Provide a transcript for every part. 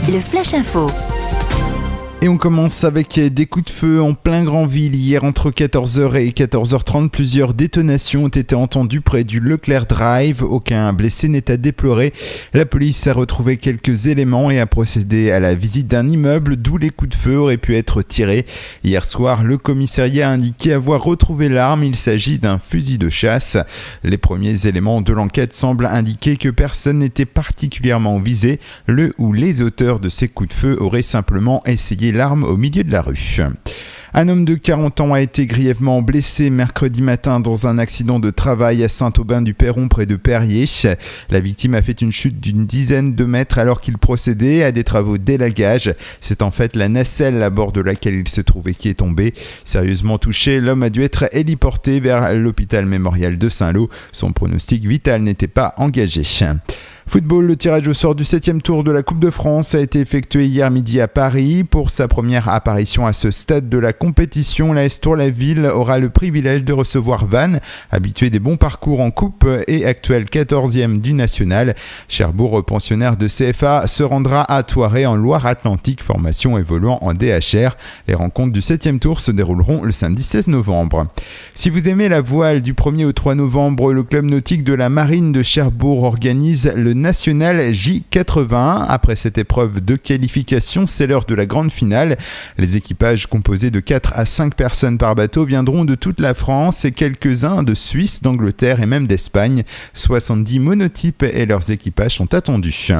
le Flash Info. Et on commence avec des coups de feu en plein Granville. Hier, entre 14h et 14h30, plusieurs détonations ont été entendues près du Leclerc Drive. Aucun blessé n'est à déplorer. La police a retrouvé quelques éléments et a procédé à la visite d'un immeuble d'où les coups de feu auraient pu être tirés. Hier soir, le commissariat a indiqué avoir retrouvé l'arme. Il s'agit d'un fusil de chasse. Les premiers éléments de l'enquête semblent indiquer que personne n'était particulièrement visé. Le ou les auteurs de ces coups de feu auraient simplement essayé l'arme au milieu de la rue. Un homme de 40 ans a été grièvement blessé mercredi matin dans un accident de travail à Saint-Aubin-du-Perron près de Perrier. La victime a fait une chute d'une dizaine de mètres alors qu'il procédait à des travaux d'élagage. C'est en fait la nacelle à bord de laquelle il se trouvait qui est tombée. Sérieusement touché, l'homme a dû être héliporté vers l'hôpital mémorial de Saint-Lô. Son pronostic vital n'était pas engagé. Football, le tirage au sort du 7e tour de la Coupe de France a été effectué hier midi à Paris. Pour sa première apparition à ce stade de la compétition, l'AS Tour-la-Ville aura le privilège de recevoir Vannes, habitué des bons parcours en Coupe et actuel 14e du National. Cherbourg, pensionnaire de CFA, se rendra à Thoiret en Loire-Atlantique, formation évoluant en DHR. Les rencontres du 7e tour se dérouleront le samedi 16 novembre. Si vous aimez la voile, du 1er au 3 novembre, le club nautique de la Marine de Cherbourg organise le National J80. Après cette épreuve de qualification, c'est l'heure de la grande finale. Les équipages composés de 4 à 5 personnes par bateau viendront de toute la France et quelques-uns de Suisse, d'Angleterre et même d'Espagne. 70 monotypes et leurs équipages sont attendus.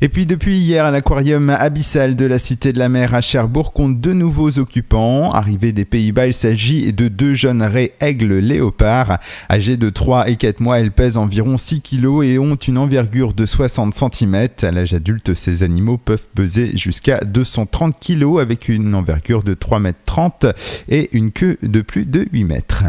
Et puis depuis hier, l'aquarium abyssal de la Cité de la Mer à Cherbourg compte 2 nouveaux occupants. Arrivés des Pays-Bas, il s'agit de 2 jeunes raies aigles léopards. Âgées de 3 et 4 mois, elles pèsent environ 6 kg et ont une envergure de 60 cm. À l'âge adulte, ces animaux peuvent peser jusqu'à 230 kg avec une envergure de 3,30 m et une queue de plus de 8 mètres.